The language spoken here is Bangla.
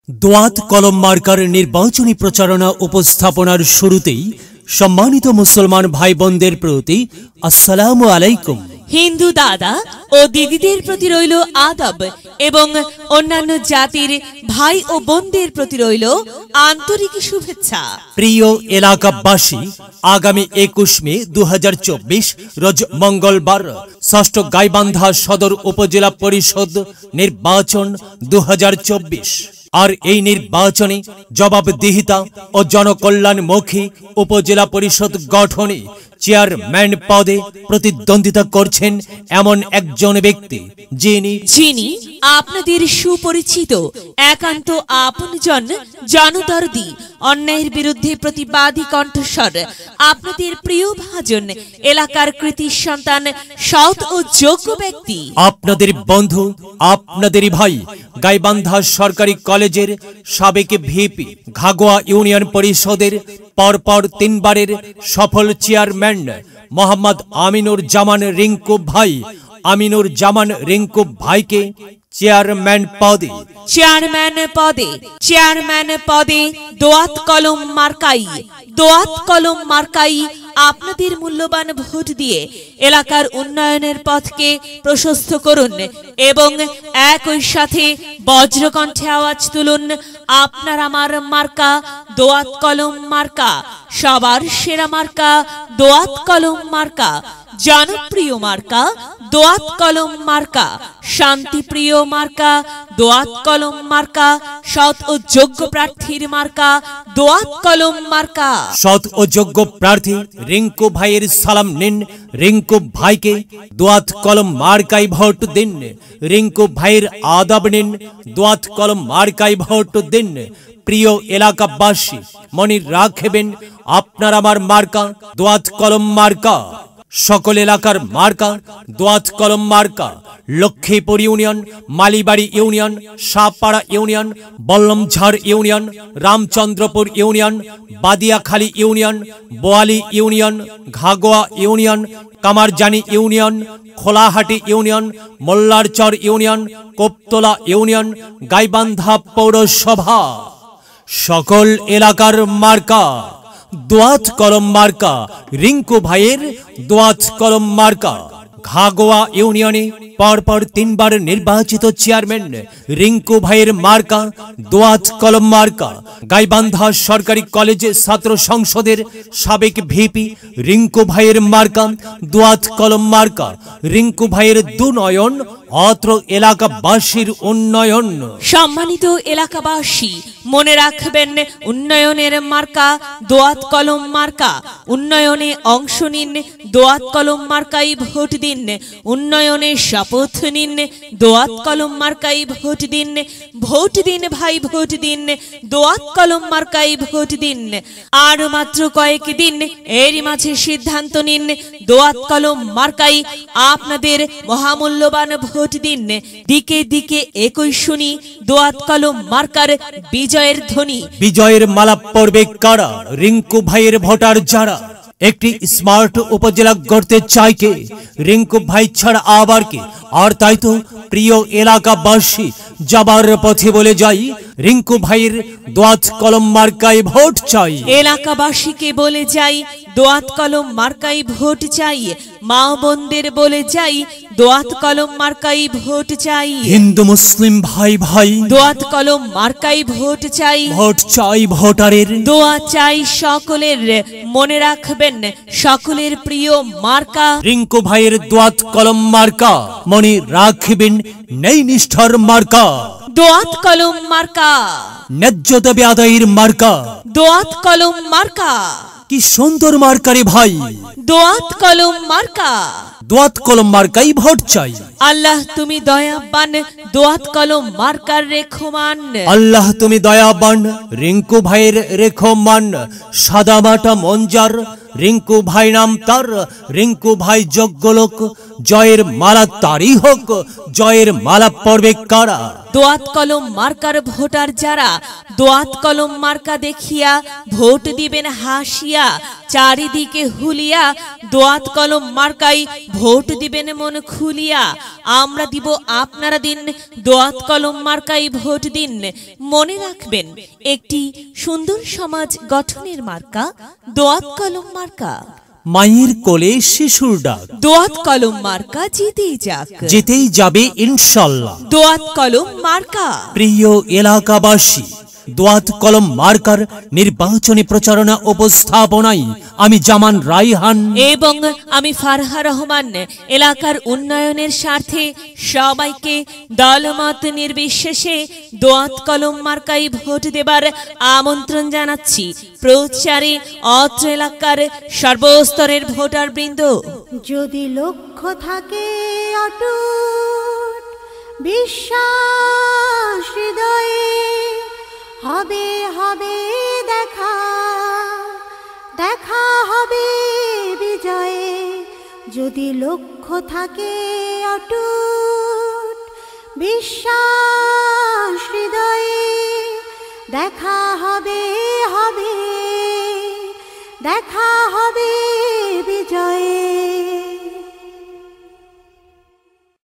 দোয়াত কলম মার্কার নির্বাচনী প্রচারণা উপস্থাপনার শুরুতেই সম্মানিত মুসলমান ভাই বোনদের প্রতি আসসালামু আলাইকুম। হিন্দু দাদা ও দিদিদের প্রতি রইল আদব এবং অন্যান্য জাতির ভাই ও বোনদের প্রতি রইল আন্তরিক শুভেচ্ছা। প্রিয় এলাকাবাসী, আগামী 21 মে 2024 রোজ মঙ্গলবার ষষ্ঠ গাইবান্ধা সদর উপজেলা পরিষদ নির্বাচন 2024। আর এই নির্বাচনে জবাবদিহিতা ও জনকল্যাণমুখী উপজেলা পরিষদ গঠনে চেয়ারম্যান পদে প্রতিদ্বন্দ্বিতা করছেন এমন একজন ব্যক্তি যিনি আপনাদের সুপরিচিত একান্ত আপনজন, জনদরদি, অন্যায়ের বিরুদ্ধে প্রতিবাদী কণ্ঠস্বর, আপনাদের প্রিয় ভাজন, এলাকার কৃতি সন্তান, সৎ ও যোগ্য ব্যক্তি, আপনাদের বন্ধু, আপনাদেরই ভাই, গাইবান্ধা সরকারি কলেজের সাবেক ভিপি, ঘাগোয়া ইউনিয়ন পরিষদের পরপর 3 বারের সফল চেয়ারম্যান মোহাম্মদ আমিনুর জামান রিঙ্কু ভাই, আমিনুর জামান রিঙ্কু ভাইকে চেয়ারম্যান পদে দোয়াত কলম মার্কাই আপনাদের মূল্যবান ভোট দিয়ে এলাকার উন্নয়নের পথকে প্রশস্ত করুন এবং একই সাথে বজ্রকণ্ঠে আওয়াজ তুলুন, আপনার আমার মার্কা দোয়াত কলম মার্কা, সবার সেরা মার্কা দোয়াত কলম মার্কা, জনপ্রিয় মার্কা দোয়াত কলম মার্কা, শান্তিপ্রিয় মার্কা দোয়াত কলম মার্কা, সৎ ও যোগ্য প্রার্থীর মার্কা দোয়াত কলম মার্কা। সৎ ও যোগ্য প্রার্থী রিঙ্কু ভাইয়ের সালাম নিন, রিঙ্কু ভাইকে দোয়াত কলম মার্কায় ভোট দিন। রিঙ্কু ভাইয়ের আদব নিন, দোয়াত কলম মার্কায় ভোট দিন। প্রিয় এলাকাবাসী, মনে রাখবেন আপনার আমার মার্কা দোয়াত কলম মার্কা। সকল এলাকার মার্কা দোয়াত কলম মার্কা। Lakshmipur union, Malibari union, Sapara union, Ballamjhar union, Ramchandrapur union, Badiakhali union, Boali union, Ghagoa union, Kamarjani union, Kholahati union, Mollarchar union, Koptola union, Gaibandha পৌরসভা, সকল এলাকার মার্কা দোয়াত কলম মার্কা। রিঙ্কু ভাইয়ের দোয়াত কলম মার্কা। ঘাগোয়া ইউনিয়নে পরপর 3 বার নির্বাচিত চেয়ারম্যান রিঙ্কু ভাইয়ের মার্কা দোয়াত কলম মার্কা। গাইবান্ধা সরকারি কলেজ ছাত্র সংসদের সাবেক ভিপি রিঙ্কু ভাইয়ের মার্কা দোয়াত কলম মার্কা। রিঙ্কু ভাইয়ের দুনয়ন অত্র এলাকাবাসীর উন্নয়ন। সম্মানিত এলাকাবাসী, মনে রাখবেন উন্নয়নের মার্কা দোয়াত কলম মার্কা। উন্নয়নে অংশ নিন, দোয়াত কলম মার্কাই ভোট দিন। উন্নয়নে শপথ নিন, দোয়াত কলম মার্কাই ভোট দিন। ভোট দিন ভাই, ভোট দিন, দোয়াত কলম মার্কাই ভোট দিন। আর মাত্র কয়েকদিন, এরই মাঝে সিদ্ধান্ত নিন, দোয়াত কলম মার্কাই আপনাদের মহামূল্যবান ভোট দিন। দিকে দিকে একই শুনি দোয়াত কলম মার্কার বিজয়ের ধ্বনি। বিজয়ের মালা পড়বে কারা? রিঙ্কু ভাইয়ের ভোটার যারা। একটি স্মার্ট উপজেলা গড়তে চায় কে? রিঙ্কু ভাই ছাড়া আবার কে? আর তাই তো প্রিয় এলাকাবাসী, যাবার পথে বলে যাই, রিঙ্কু ভাইয়ের দোয়াত কলম মার্কায় ভোট চাই। এলাকাবাসীকে বলে যাই, দোয়াত কলম মার্কাই ভোট চাই। মা বোনদের বলে যাই, দোয়াত কলম মার্কাই ভোট চাই। হিন্দু মুসলিম ভাই ভাই, দোয়াত কলম মার্কাই ভোট চাই। ভোট চাই ভোটারের, দোয়া চাই সকলের। মনে রাখবেন সকলের প্রিয় মার্কা রিঙ্কু ভাইয়ের দোয়াত কলম মার্কা। মনে রাখবেন নেই নিষ্ঠার মার্কা দোয়াত কলম মার্কা। ন্যায্য দাবি আদায়ের মার্কা দোয়াত কলম মার্কা। কি সুন্দর মার্কারে ভাই, দোয়াত কলম মার্কা। দোয়াত কলম মার্কাই ভোট চাই। আল্লাহ তুমি দয়াবান, দোয়াত কলম মার্কার রেখমান। আল্লাহ তুমি দয়াবান, রিঙ্কু ভাইয়ের রেখমান। সাদা মাটা মঞ্জার, রিঙ্কু ভাই নাম তার। রিঙ্কু ভাই যোগ্য লোক, জয়ের মালা তারই হোক। জয়ের মালা পড়বে কারা? দোয়াত কলম মার্কার ভোটার যারা, দোয়াত কলম মার্কা দেখিয়া ভোট দিবেন হাসিয়া। চারিদিকে হুলিয়া দোয়াত কলম মার্কাই ভোট দিবেন মন খুলিয়া। আমরা দিব আপনারা দিন দোয়াত কলম মার্কাই ভোট দিন। মনে রাখবেন একটি সুন্দর সমাজ গঠনের মার্কা দোয়াত কলম মার্কা। মায়ের কোলে শিশুর ডাক, দোয়াত কলম মার্কা জিতেই যাক, যেতেই যাবে ইনশাল্লাহ। দোয়াত কলম মার্কা। প্রিয় এলাকাবাসী, দোয়াত কলম মার্কার নির্বাচনী প্রচারণা উপস্থাপনায় আমি জামান রাইহান এবং আমি ফারহা রহমান এলাকার উন্নয়নের স্বার্থে সবাইকে দলমত নির্বিশেষে দোয়াত কলম মার্কাই ভোট দেবার আমন্ত্রণ জানাচ্ছি। প্রচারে অত্র এলাকার সর্বস্তরের ভোটার বৃন্দ। যদি লক্ষ্য থাকে অটুট বিশ্বাস হৃদয়ে, হবে হবে দেখা, দেখা হবে বিজয়ে। যদি লক্ষ্য থাকে অটুট বিশ্বাস হৃদয়ে, দেখা হবে হবে, দেখা হবে বিজয়ে।